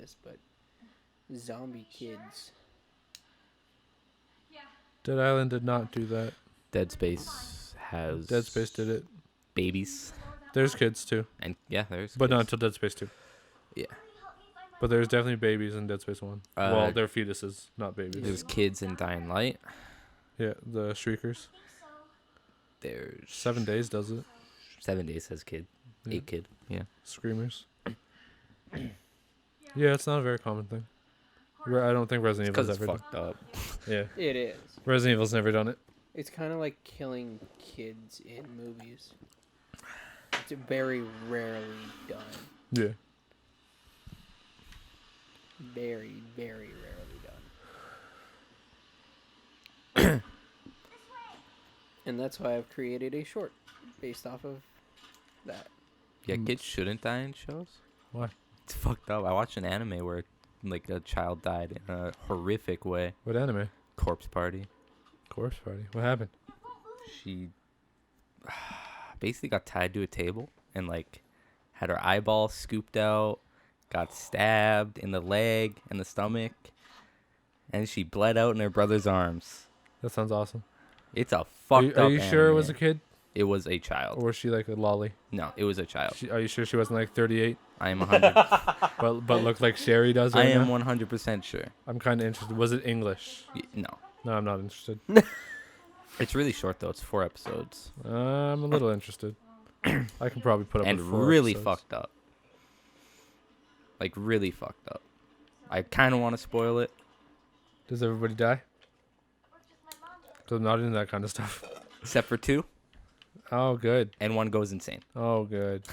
this, but zombie kids. Dead Island did not do that. Dead Space has Dead Space did it. babies, There's kids too, and yeah, there's but kids. not until Dead Space 2. Yeah. But there's definitely babies in Dead Space 1. Well, they're fetuses, not babies. There's kids in Dying Light. Yeah, the Shriekers. There's 7 Days does it. 7 Days has kid, Yeah. 8 kid. Yeah. Screamers. Yeah, it's not a very common thing. I don't think Resident Because Evil's it's ever fucked up. Yeah, It is. Resident Evil's never done it. It's kind of like killing kids in movies. It's very rarely done. Yeah. Very, very rarely done. And that's why I've created a short based off of that. Yeah, kids shouldn't die in shows. Why? It's fucked up. I watched an anime where like a child died in a horrific way. What anime? Corpse Party. Corpse Party. What happened? She basically got tied to a table and like had her eyeball scooped out, got stabbed in the leg and the stomach, and she bled out in her brother's arms. That sounds awesome. It's a fucked up Are you sure it anime. was a kid? It was a child. Or was she like a lolly? No, it was a child. Are you sure she wasn't like 38? I am 100. But looked like Sherry does I right am now? 100% sure. I'm kind of interested. Was it English? No. No, I'm not interested. It's really short though. It's 4 episodes. I'm a little interested. I can probably put up And with 4 really episodes. fucked up. Like really fucked up. I kind of want to spoil it. Does everybody die? Because I'm not into that kind of stuff. Except for 2. Oh, good. And 1 goes insane. Oh, good.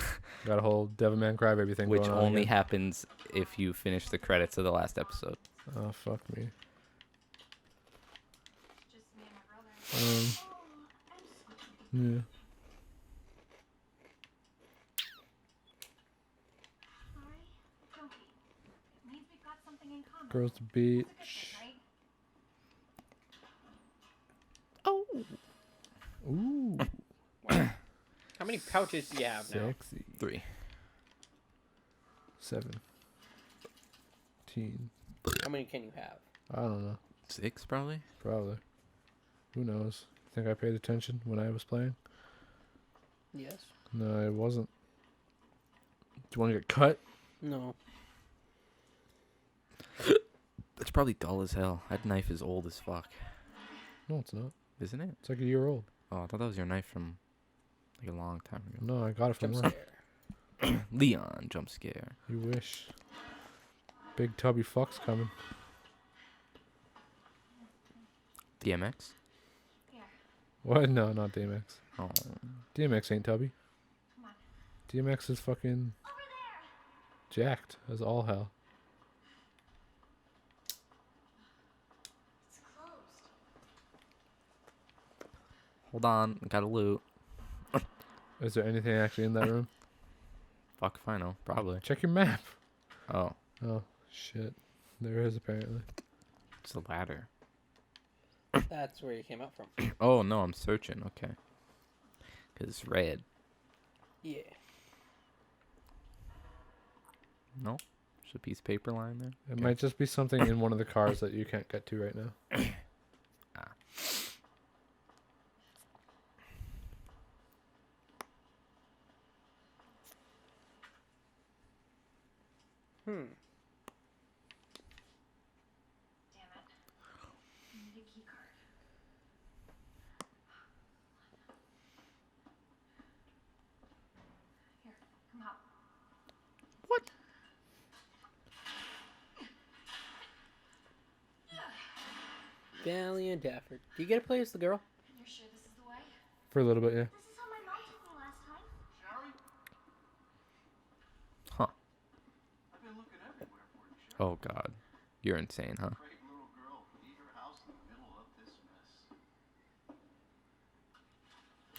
Got a whole Devilman Crybaby thing Which going on only again. happens if you finish the credits of the last episode. Oh, fuck me. Yeah. Girls to beach. Oh. Ooh, How many pouches do you have now? sexy. 3. 17. How many can you have? I don't know. 6 probably. Probably. Who knows? Think I paid attention when I was playing? Yes. No, I wasn't. Do you want to get cut? No. It's probably dull as hell. That knife is old as fuck. No, it's not. Isn't it? It's like a year old. Oh, I thought that was your knife from like a long time ago. No, I got it from Jump work. scare. Leon jump scare. You wish. Big tubby fuck's coming. DMX. What? No, not DMX. Oh, DMX ain't tubby. DMX is fucking jacked as all hell. hold on. Got a loot. Is there anything actually in that room? Fuck if I know. Probably. Check your map. Oh, Oh, shit. There is apparently. it's a ladder. That's where you came up from. Oh no, I'm searching. Okay. 'Cause it's red. Yeah. No. There's a piece of paper lying there. It Okay. might just be something in one of the cars that you can't get to right now. Ah. Hmm. Valiant effort. Do you get to play as the girl? You're sure this is the way? For a little bit, yeah. This is how my mom took me last time. Huh. I've been looking everywhere for you, Sheriff. Oh god. You're insane, huh? Great little girl could eat her house in the middle of this mess.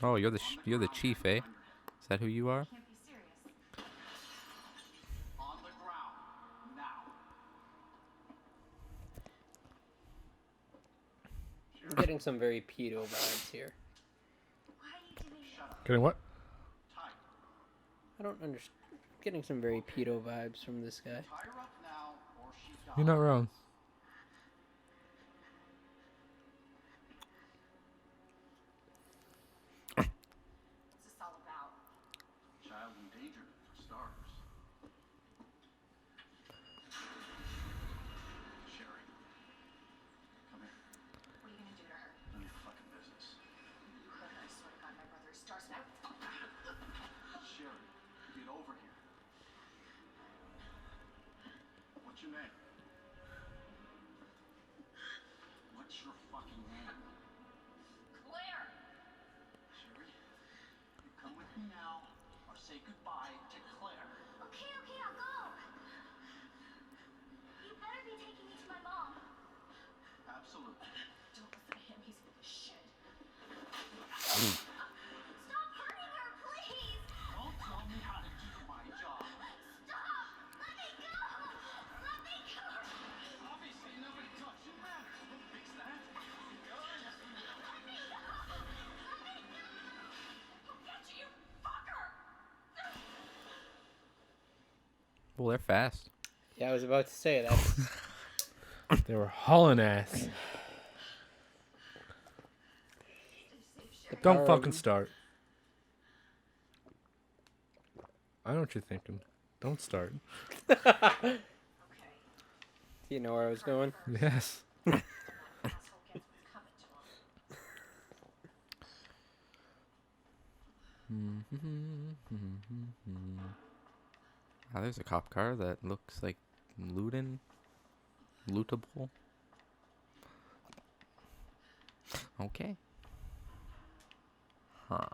Oh, you're the chief, eh? Is that who you are? Can't be serious. On the ground. Now. I'm getting some very pedo vibes here. Why are you doing this? Getting what? I don't understand. Getting some very pedo vibes from this guy. Tie her up now You're not wrong. What's this all about? Child endangerment for starters. Sherry. Come here. What are you gonna do to her? None of your fucking business. You heard her. I swear to God, my brother is stars. Sherry, get over here. What's your name? What's your fucking name? Claire! Sherry, you come with me now, or say goodbye to Claire. Okay, I'll go. You better be taking me to my mom. Absolutely. Don't listen to him. He's full of shit. Stop hurting her, please! Don't tell me how to do my job. Stop! Let me go! Let me go! Obviously, nobody taught you manners. We'll fix that. Let me go! Let me go! I'll get you, you fucker! Well, they're fast. Yeah, I was about to say that. They were hauling ass. Don't fucking start. I know what you're thinking. Don't start. Okay. Do you know where I was going? Yes. Asshole gets what's coming to him. Ah, there's a cop car that looks like lootable. Okay. Huh.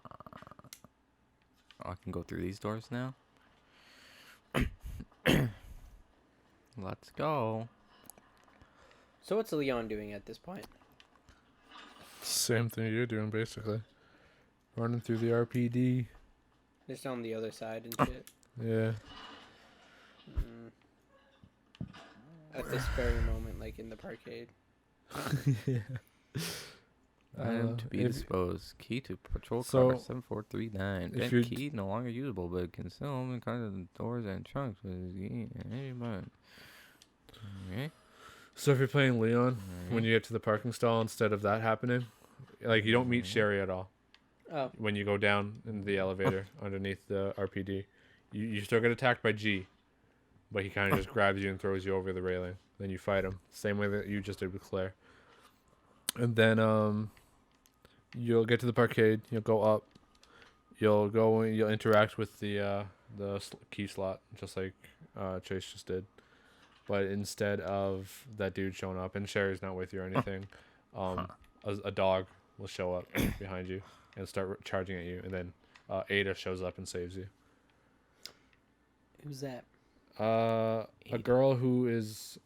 Oh, I can go through these doors now. Let's go. So what's Leon doing at this point? Same thing you're doing, basically. Running through the RPD. Just on the other side and shit. Yeah. At this very moment, like in the parkade. Yeah. Item to be if- disposed. Key to patrol So, car 7439. if Bent you're key no longer usable, but can still open cars and doors and trunks with his key at any moment. Okay. So if you're playing Leon, when you get to the parking stall, instead of that happening, like you don't meet Sherry at all. Oh, When you go down in the elevator underneath the RPD, you still get attacked by G, but he kind of just grabs you and throws you over the railing. Then you fight him, same way that you just did with Claire. And then you'll get to the parkade. You'll go up. You'll go and you'll interact with the key slot, just like Chase just did. But instead of that dude showing up, and Sherry's not with you or anything, a dog will show up behind you and start charging at you, and then Ada shows up and saves you. who's that? A girl who is,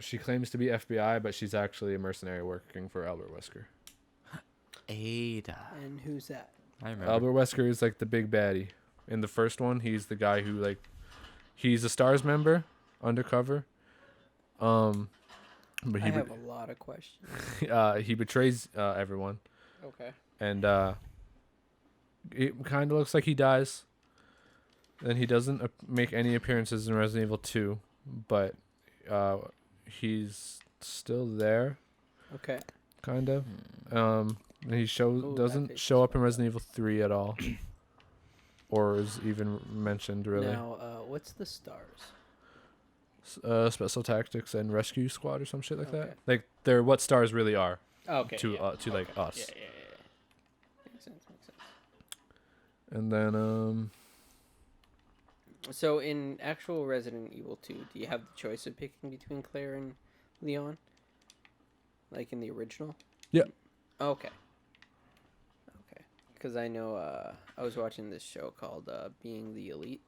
she claims to be FBI, but she's actually a mercenary working for Albert Wesker. Ada. And who's that? I remember. Albert Wesker is like the big baddie. In the first one, he's the guy who he's a STARS member, undercover. But I have a lot of questions. he betrays everyone, Okay. and it kind of looks like he dies. And he doesn't make any appearances in Resident Evil 2, but he's still there, Okay. kind of. And he Ooh, that doesn't face show is up in Resident Evil 3 at all, or is even mentioned really. Now, what's the stars? Special Tactics and Rescue Squad or some shit like Okay. that. Like they're what stars really are Okay. to yeah. like us. Yeah. Makes sense. And then So in actual Resident Evil 2, do you have the choice of picking between Claire and Leon? Like in the original? Yeah. Okay. Because I know I was watching this show called Being the Elite,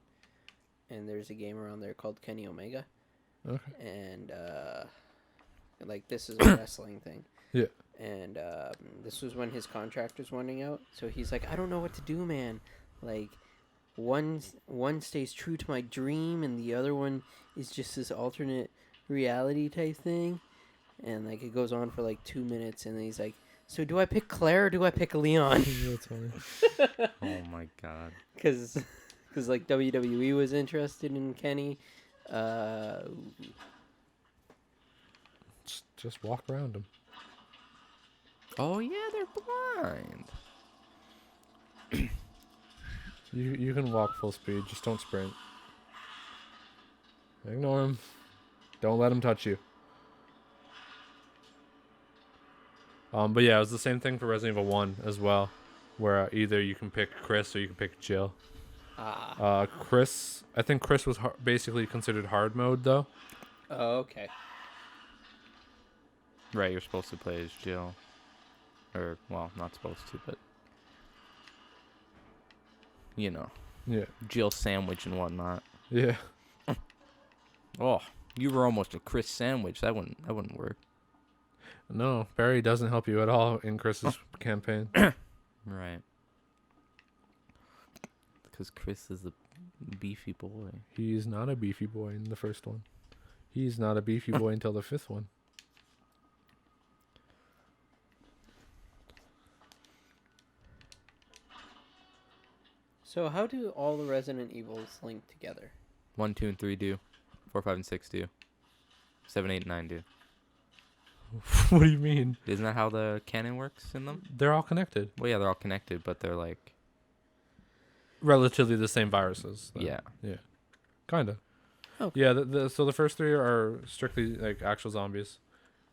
and there's a gamer on there called Kenny Omega, okay. and like this is a wrestling thing. Yeah. And this was when his contract was running out, so he's like, I don't know what to do, man. Like, one stays true to my dream, and the other one is just this alternate reality type thing. And like it goes on for like 2 minutes, and then he's like, so do I pick Claire or do I pick Leon? That's funny. Oh my god. Because like WWE was interested in Kenny. Just walk around them. Oh yeah, they're blind. You can walk full speed. Just don't sprint. Ignore him. Don't let him touch you. But yeah, it was the same thing for Resident Evil 1 as well, where either you can pick Chris or you can pick Jill. Chris, I think Chris was basically considered hard mode though. Oh, okay. Right, you're supposed to play as Jill. Or, well, not supposed to, but... You know, Yeah. Jill sandwich and whatnot. Yeah. Oh, you were almost a Chris sandwich. That wouldn't work. No, Barry doesn't help you at all in Chris's campaign. Right. Because Chris is a beefy boy. He's not a beefy boy in the first one. He's not a beefy boy until the fifth one. So how do all the Resident Evils link together? 1, 2, and 3 do. 4, 5, and 6 do. 7, 8, and 9 do. What do you mean? Isn't that how the canon works in them? They're all connected. Well, yeah, they're all connected, but they're like... Relatively the same viruses. Though. Yeah. Yeah. Kinda. Okay. Yeah, so the first three are strictly like actual zombies.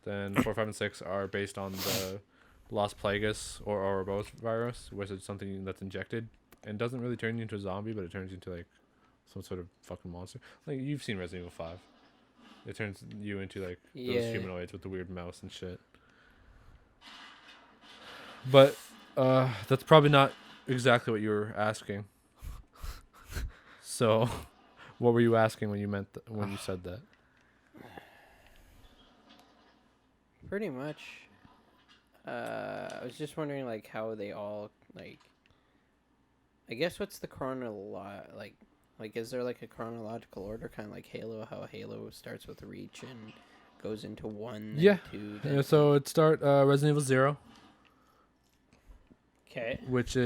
Then 4, 5, and 6 are based on the Las Plagas or Ouroboros virus, which is something that's injected and doesn't really turn you into a zombie, but it turns you into like some sort of fucking monster. Like you've seen Resident Evil 5. It turns you into like those humanoids with the weird mouse and shit. But that's probably not exactly what you were asking. So, what were you asking when you when you said that? Pretty much. I was just wondering, like, how they all, like... I guess what's the like, is there, like, a chronological order? Kind of like Halo, how Halo starts with Reach and goes into 1, then 2, then... Yeah, so it Resident Evil 0. Okay. Which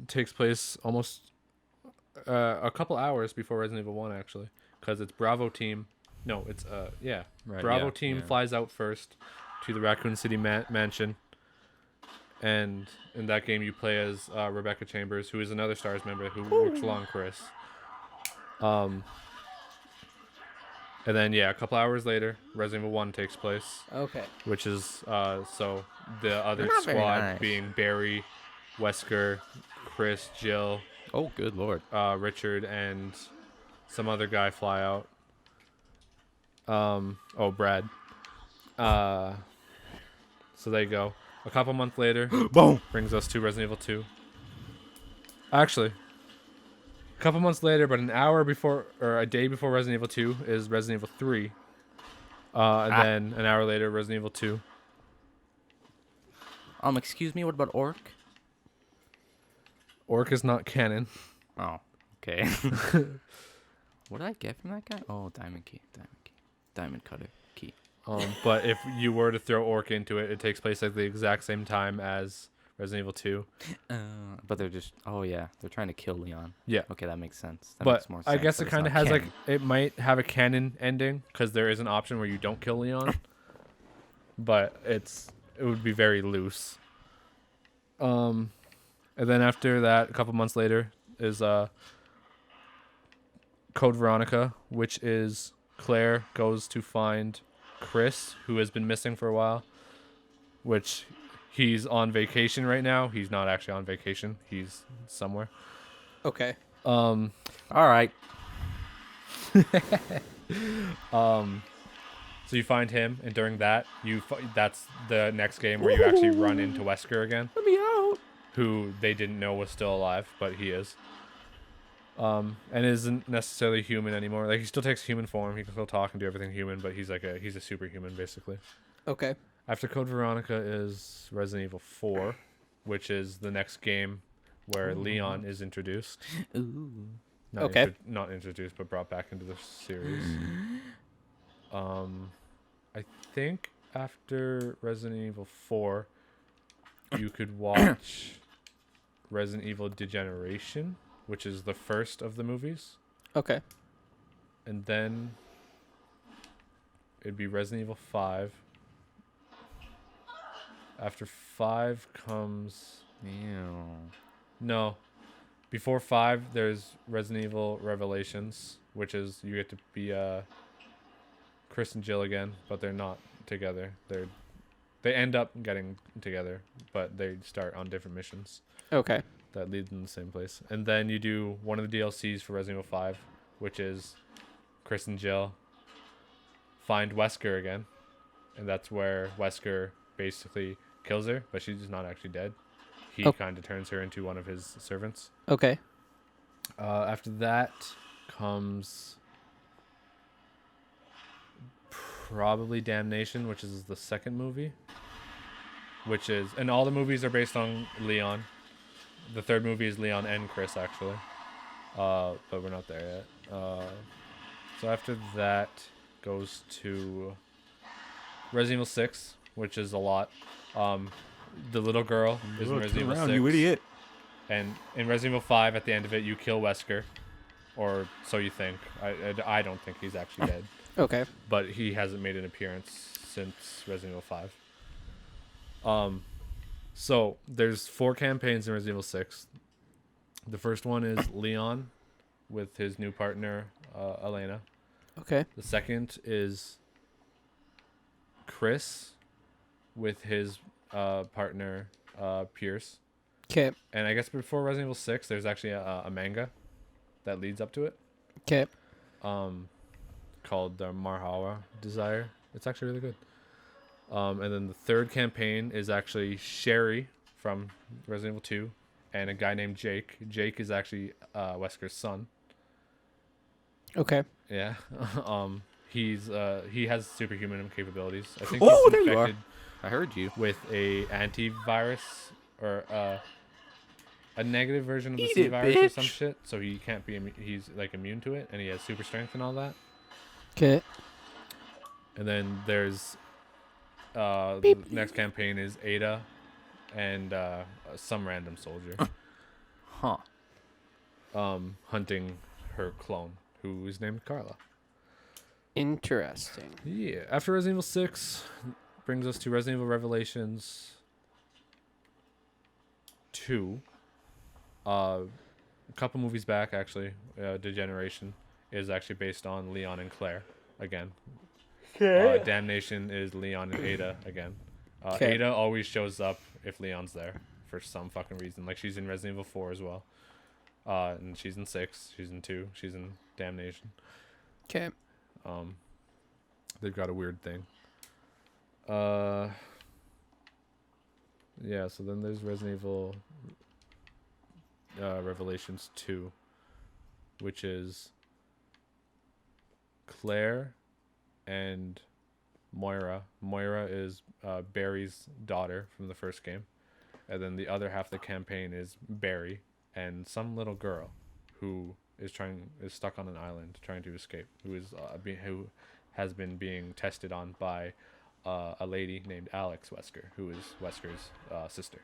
takes place almost a couple hours before Resident Evil 1, actually. Because it's Bravo Team. No, it's, yeah. Right, Bravo yeah, Team yeah. flies out first to the Raccoon City mansion. And in that game, you play as Rebecca Chambers, who is another STARS member who works along Chris. And then, yeah, a couple hours later, Resident Evil 1 takes place. Okay. Which is, so the other Not very squad nice. being Barry, Wesker, Chris, Jill, Oh, good lord. Richard, and some other guy fly out. Brad. So there you go. A couple months later, Boom. brings us to Resident Evil 2. Actually, a couple months later, but an hour before, or a day before Resident Evil 2 is Resident Evil 3. And then an hour later, Resident Evil 2. Excuse me, what about Orc? Orc is not canon. Oh, okay. What did I get from that guy? Oh, diamond key. Diamond cutter key. But if you were to throw Orc into it, it takes place at the exact same time as Resident Evil 2. But they're just, oh yeah, they're trying to kill Leon. Yeah. Okay, that makes sense. That But makes more sense. I guess but it it's kind of not has canon. it might have a canon ending because there is an option where you don't kill Leon. But it would be very loose. And then after that, a couple months later, is Code Veronica, which is Claire goes to find Chris, who has been missing for a while, which he's on vacation right now. He's not actually on vacation. He's somewhere. Okay. All right. So you find him, and during that, that's the next game where you actually run into Wesker again. Let me out. Who they didn't know was still alive, but he is. And isn't necessarily human anymore. Like, he still takes human form. He can still talk and do everything human, but he's a superhuman, basically. Okay. After Code Veronica is Resident Evil 4, which is the next game where Leon is introduced. Ooh. Not introduced, but brought back into the series. I think after Resident Evil 4, you could watch Resident Evil Degeneration, which is the first of the movies. Okay. And then it'd be Resident Evil 5. After 5 comes... Ew. No. Before 5, there's Resident Evil Revelations, which is you get to be Chris and Jill again, but they're not together. They end up getting together, but they start on different missions Okay. that lead them to the same place. And then you do one of the DLCs for Resident Evil 5, which is Chris and Jill find Wesker again, and that's where Wesker basically kills her, but she's not actually dead. He Oh. kind of turns her into one of his servants. Okay. After that comes probably Damnation, which is the second movie. And all the movies are based on Leon. The third movie is Leon and Chris, actually. But we're not there yet. So after that goes to Resident Evil 6, which is a lot. The little girl is in Resident Evil 6. You idiot. And in Resident Evil 5, at the end of it, you kill Wesker. Or so you think. I don't think he's actually dead. Okay. But he hasn't made an appearance since Resident Evil 5. So there's 4 campaigns in Resident Evil 6. The first one is Leon with his new partner, Elena. Okay. The second is Chris with his partner, Pierce. Okay. And I guess before Resident Evil 6, there's actually a manga that leads up to it. Okay. Called the Marhawa Desire. It's actually really good. And then the third campaign is actually Sherry from Resident Evil 2 and a guy named Jake. Jake is actually Wesker's son. Okay. Yeah. He has superhuman capabilities. I think Oh, he's there you are. infected I heard you. with a antivirus or a negative version of the Eat C it, virus or some bitch. shit. So he can't be he's like immune to it, and he has super strength and all that. Okay. And then there's the next campaign is Ada and some random soldier Huh. hunting her clone, who is named Carla. Interesting. Yeah. After Resident Evil 6 brings us to Resident Evil Revelations 2. A couple movies back, actually, Degeneration is actually based on Leon and Claire again. Damnation is Leon and Ada again. Okay. Ada always shows up if Leon's there for some fucking reason. Like she's in Resident Evil 4 as well. And she's in 6. She's in 2. She's in Damnation. Okay. They've got a weird thing. Yeah, so then there's Resident Evil Revelations 2, which is Claire and Moira. Moira is Barry's daughter from the first game. And then the other half of the campaign is Barry and some little girl who is stuck on an island trying to escape, who has been being tested on by a lady named Alex Wesker, who is Wesker's sister.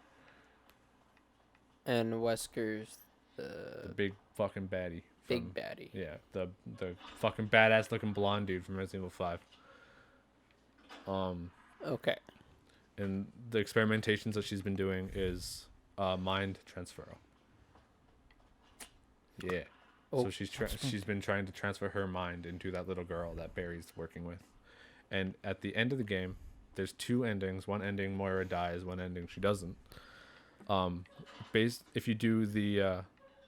And Wesker's The big fucking baddie. big baddie. Yeah, the fucking badass looking blonde dude from Resident Evil 5. Okay. And the experimentations that she's been doing is mind transfer. Yeah. Oh, So she's been trying to transfer her mind into that little girl that Barry's working with. And at the end of the game, there's 2 endings. One ending Moira dies, one ending she doesn't. If you do the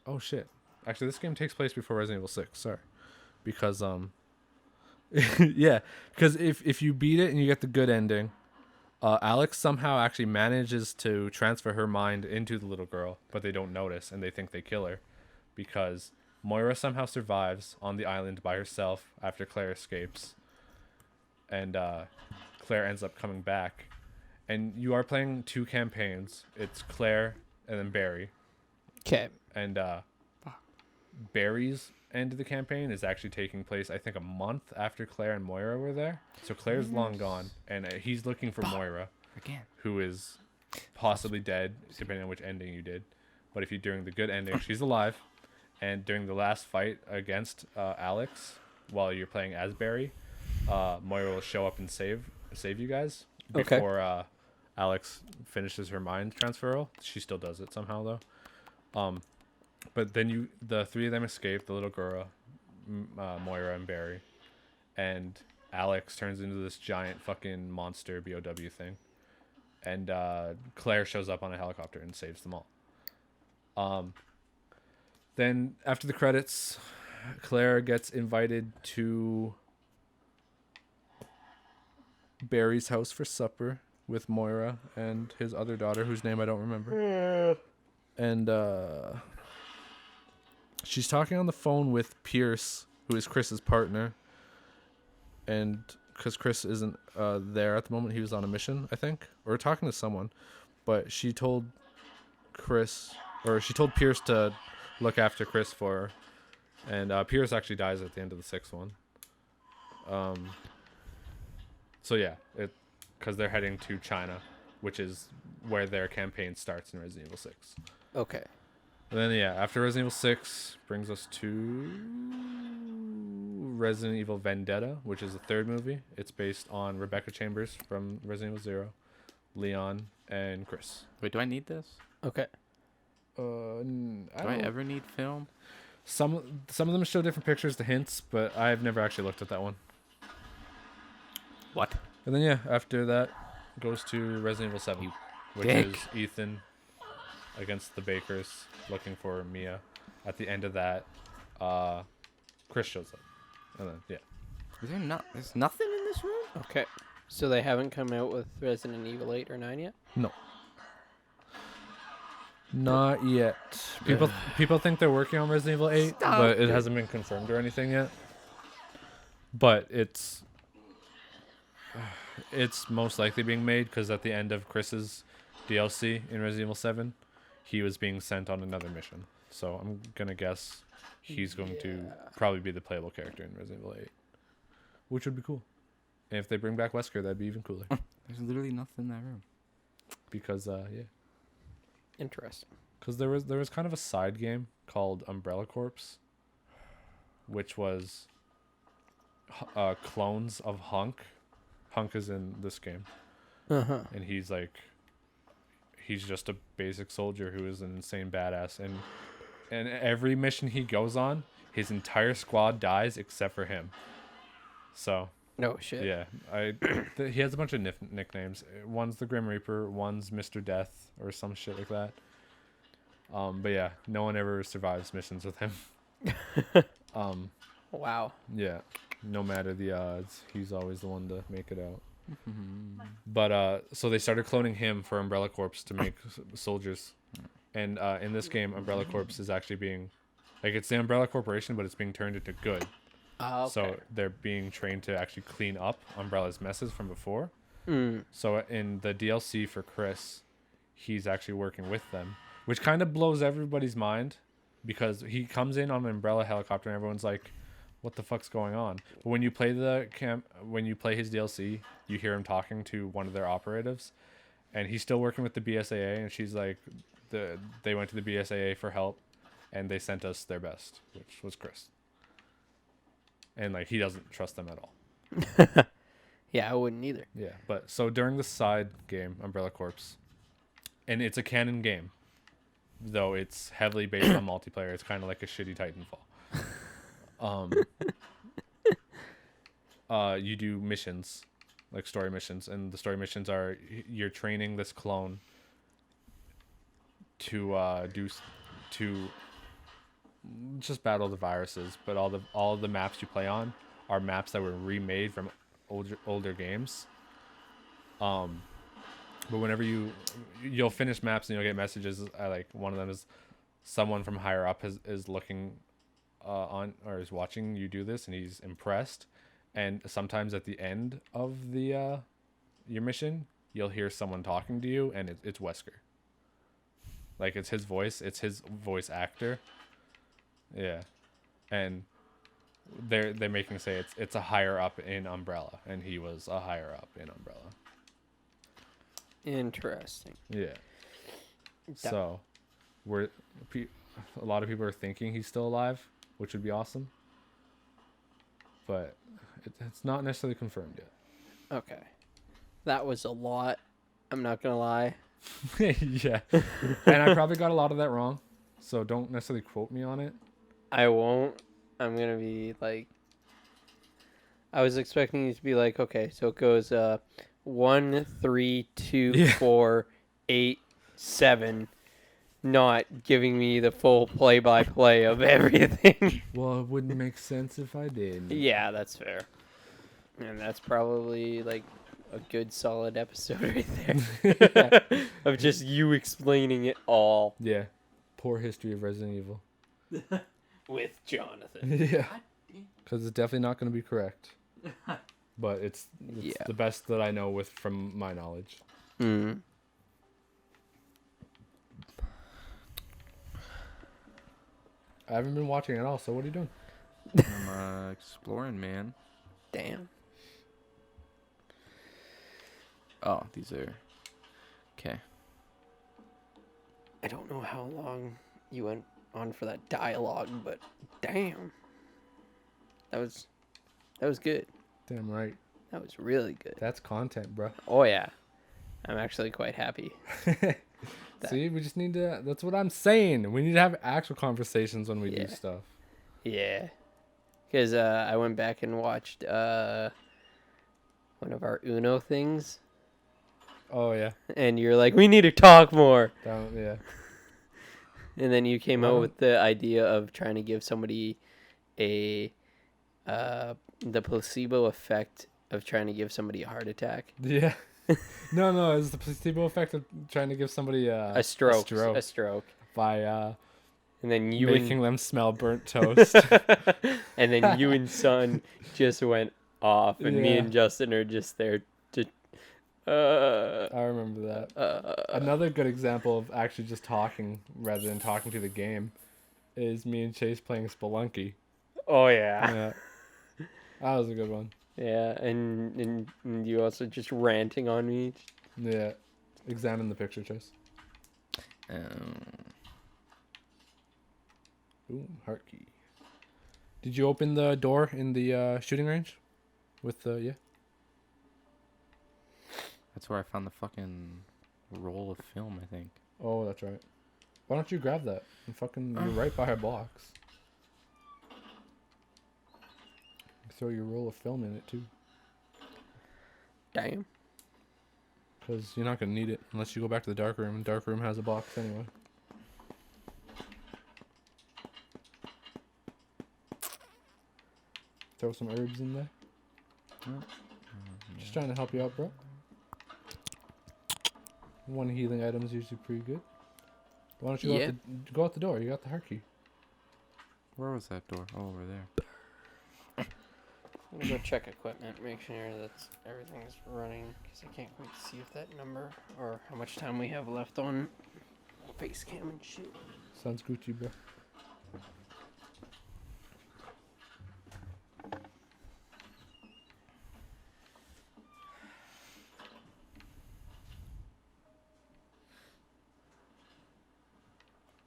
oh shit. Actually, this game takes place before Resident Evil 6. Sorry. Because yeah, because if you beat it and you get the good ending, Alex somehow actually manages to transfer her mind into the little girl, but they don't notice and they think they kill her because Moira somehow survives on the island by herself after Claire escapes. And Claire ends up coming back. And you are playing 2 campaigns. It's Claire and then Barry. Okay. And Barry's end of the campaign is actually taking place, I think, a month after Claire and Moira were there. So Claire's long gone, and he's looking for Moira, Again. who is possibly dead, depending on which ending you did. But if you're doing the good ending, she's alive. And during the last fight against Alex, while you're playing as Barry, Moira will show up and save you guys Okay. before Alex finishes her mind transferal. She still does it somehow though. But then the three of them escape. The little girl, Moira and Barry, and Alex turns into this giant fucking monster BOW thing, and Claire shows up on a helicopter and saves them all. Then after the credits, Claire gets invited to Barry's house for supper with Moira and his other daughter, whose name I don't remember. And she's talking on the phone with Pierce, who is Chris's partner. And because Chris isn't there at the moment, he was on a mission, I think, or talking to someone. But she told Pierce to look after Chris for her. And Pierce actually dies at the end of the sixth one. So yeah, because they're heading to China, which is where their campaign starts in Resident Evil 6. Okay. And then yeah, after Resident Evil 6 brings us to Resident Evil Vendetta, which is the third movie. It's based on Rebecca Chambers from Resident Evil 0, Leon, and Chris. Wait, do I need this? Okay. Do I ever need film? Some of them show different pictures, the hints, but I've never actually looked at that one. What? And then yeah, after that goes to Resident Evil 7, which dick. is Ethan against the Bakers looking for Mia. At the end of that, Chris shows up. And then yeah. There's nothing in this room? Okay. So they haven't come out with Resident Evil 8 or 9 yet? No. Not yet. People think they're working on Resident Evil 8, Stop but it it. hasn't been confirmed or anything yet. But it's most likely being made because at the end of Chris's DLC in Resident Evil 7, he was being sent on another mission. So I'm going to guess he's going to probably be the playable character in Resident Evil 8, which would be cool. And if they bring back Wesker, that'd be even cooler. There's literally nothing in that room. Because yeah. Interesting. Because there was kind of a side game called Umbrella Corps, which was clones of Hunk. Hunk is in this game, Uh-huh. and he's just a basic soldier who is an insane badass. And every mission he goes on, his entire squad dies except for him. So No shit. yeah, he has a bunch of nicknames. One's the Grim Reaper, one's Mr. Death, or some shit like that. But yeah, no one ever survives missions with him. Wow. Yeah, no matter the odds, he's always the one to make it out. But so they started cloning him for Umbrella Corps to make soldiers, and in this game, Umbrella Corps is actually being, like, it's the Umbrella Corporation, but it's being turned into good. Okay. So they're being trained to actually clean up Umbrella's messes from before. Mm. So in the DLC for Chris, he's actually working with them, which kind of blows everybody's mind because he comes in on an Umbrella helicopter and everyone's like, what the fuck's going on? But when you play when you play his DLC, you hear him talking to one of their operatives, and he's still working with the BSAA, and she's like, they went to the BSAA for help, and they sent us their best, which was Chris. And like, he doesn't trust them at all. Yeah, I wouldn't either. Yeah, but so during the side game, Umbrella Corps, and it's a canon game, though it's heavily based on multiplayer. It's kind of like a shitty Titanfall. You do missions, like story missions, and the story missions are you're training this clone to just battle the viruses, but all the maps you play on are maps that were remade from older games. But whenever you'll finish maps and you'll get messages, like one of them is someone from higher up is looking on or is watching you do this, and he's impressed. And sometimes at the end of the your mission, you'll hear someone talking to you, and it's Wesker. Like, it's his voice actor. Yeah, and they're making say it's a higher up in Umbrella, and he was a higher up in Umbrella. Interesting. Yeah. That- So, a lot of people are thinking he's still alive, which would be awesome. but it's not necessarily confirmed yet. Okay. That was a lot. I'm not gonna lie. Yeah, and I probably got a lot of that wrong, so don't necessarily quote me on it. I won't. I'm gonna be like. I was expecting you to be like, okay, so it goes 1, 3, 2, Yeah. 4, 8, 7, not giving me the full play-by-play of everything. Well, it wouldn't make sense if I did. Yeah, that's fair. And that's probably like a good solid episode right there of just you explaining it all Yeah, poor history of Resident Evil. with Jonathan. Yeah, because it's definitely not going to be correct. But it's Yeah. the best that I know with from my knowledge. Mm. I haven't been watching at all. So what are you doing? I'm exploring, man. Damn. Oh, these are. Okay. I don't know how long you went on for that dialogue, but damn. That was good. Damn right. That was really good. That's content, bro. Oh yeah. I'm actually quite happy. See, we just need to. That's what I'm saying. We need to have actual conversations when we do Yeah. stuff. Yeah. Cuz I went back and watched one of our Uno things Oh yeah. and you're like, "We need to talk more." Yeah. And then you came Why out don't- with the idea of trying to give somebody a the placebo effect of trying to give somebody a heart attack. Yeah. No, it's the placebo effect of trying to give somebody A stroke. A stroke. by And then you making them smell burnt toast. and then you and Son just went off, and me Yeah. and Justin are just there to. I remember that. Another good example of actually just talking rather than talking to the game is me and Chase playing Spelunky. Oh yeah. Yeah. That was a good one. Yeah, and you also just ranting on me. Yeah. Examine the picture, Chase. Ooh, heart key. Did you open the door in the shooting range? With the yeah. That's where I found the fucking roll of film, I think. Oh, that's right. Why don't you grab that? And fucking, you're right by a box. Throw your roll of film in it too, Damn. because you're not gonna need it unless you go back to the dark room. And dark room has a box anyway. Throw some herbs in there. Just trying to help you out, bro. One healing item is usually pretty good. Why don't you Yeah. go out the door? You got the heart key. Where was that door? Oh, over there. I'm gonna go check equipment, make sure that everything's running, because I can't quite see if that number or how much time we have left on face cam and shit. Sounds Gucci, bro.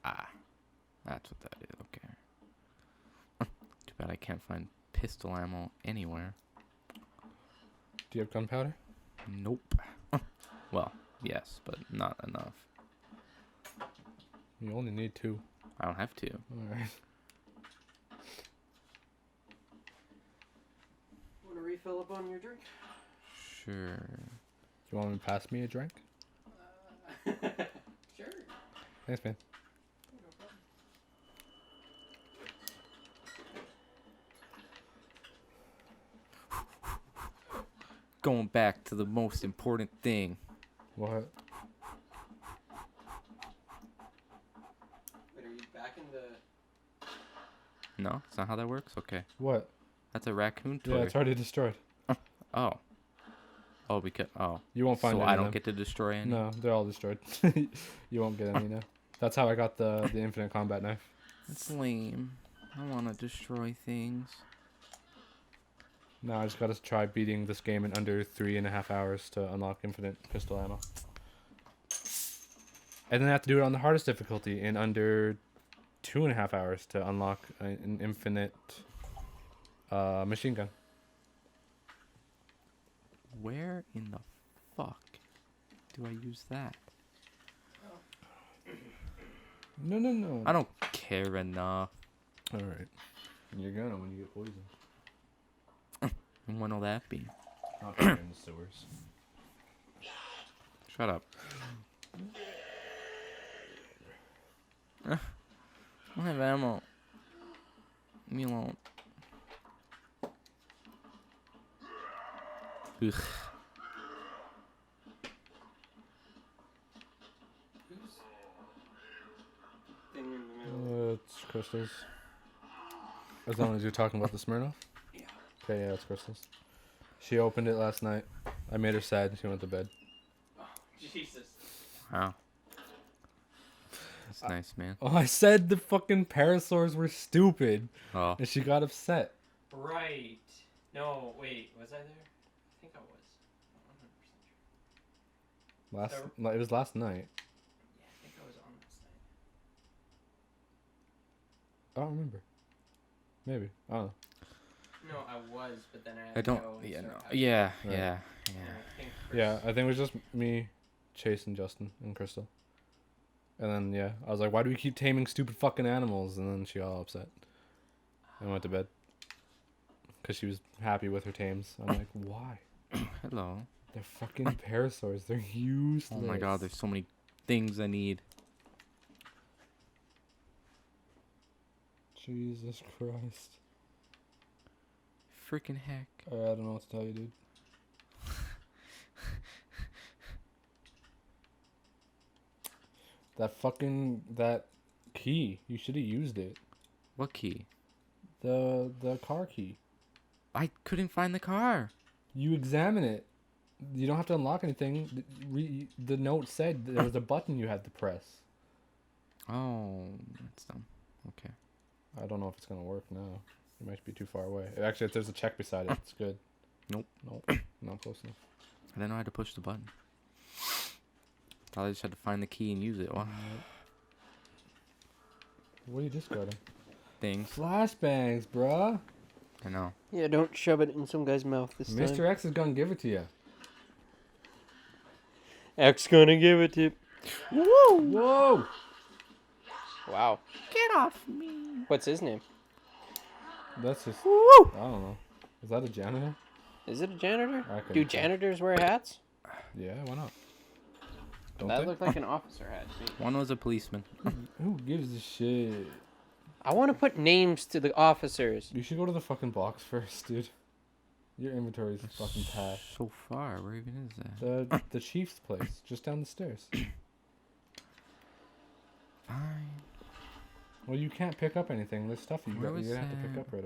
Ah, that's what that is. Okay. Too bad I can't find pistol ammo anywhere. Do you have gunpowder? Nope. Well, yes, but not enough. You only need 2. I don't have to. Alright. Want to refill up on your drink? Sure. You want me to pass me a drink? Sure. Thanks, man. Going back to the most important thing. What? Wait, are you back in the... No, it's not how that works? Okay. What? That's a raccoon Yeah, toy. it's already destroyed. Oh. Oh, because... Oh. You won't find So any I of don't them. get to destroy any? No, they're all destroyed. You won't get any now. That's how I got the infinite combat knife. That's lame. I want to destroy things. Now I just gotta try beating this game in under 3.5 hours to unlock infinite pistol ammo. And then I have to do it on the hardest difficulty in under 2.5 hours to unlock an infinite Machine gun. Where in the fuck do I use that? No. I don't care enough. All right. You're gonna when you get poisoned. And when will that be? Not in the sewers. Shut up. I don't have ammo. Leave me alone. Ugh. It's crystals. As long as you're talking about the Smirnoff? Yeah. Okay, yeah, it's crystals. She opened it last night. I made her sad and she went to bed. Oh, Jesus. Wow. That's nice, man. Oh, I said the fucking parasaurs were stupid. Oh. And she got upset. Right. No, wait. Was I there? I think I was. Not 100% sure. It was last night. Yeah, I think I was on last night. I don't remember. Maybe. I don't know. No, I was, but then I had I don't. to go and Yeah, no. start Yeah, Right. yeah. and I think Yeah, I think it was just me, Chase, and Justin, and Crystal. And then, yeah, I was like, why do we keep taming stupid fucking animals? And then she got all upset. And went to bed. Because she was happy with her tames. I'm like, why? Hello. They're fucking parasaurs. They're useless. Oh my god, there's so many things I need. Jesus Christ. Freaking heck. I don't know what to tell you, dude. That key. You should have used it. What key? The car key. I couldn't find the car. You examine it. You don't have to unlock anything. The note said there was a button you had to press. Oh, that's dumb. Okay. I don't know if it's gonna work now. It might be too far away. Actually, if there's a check beside it, it's good. Nope. Not close enough. I didn't know how to push the button. Thought I just had to find the key and use it. Well, What are you discarding? things. Flashbangs, bruh. I know. Yeah, don't shove it in some guy's mouth this Mr. time. X is gonna give it to you. X gonna give it to. Whoa! Wow. Get off me. What's his name? That's just. I don't know. Is that a janitor? Is it a janitor? I couldn't Do tell. janitors wear hats? Yeah, why not? Don't That they? looked like an officer hat to me. One was a policeman. Who gives a shit? I want to put names to the officers. You should go to the fucking box first, dude. Your inventory is fucking packed. So far. Where even is that? The chief's place, just down the stairs. Fine. Well, you can't pick up anything. There's stuff you're Where gonna was have to pick that? up right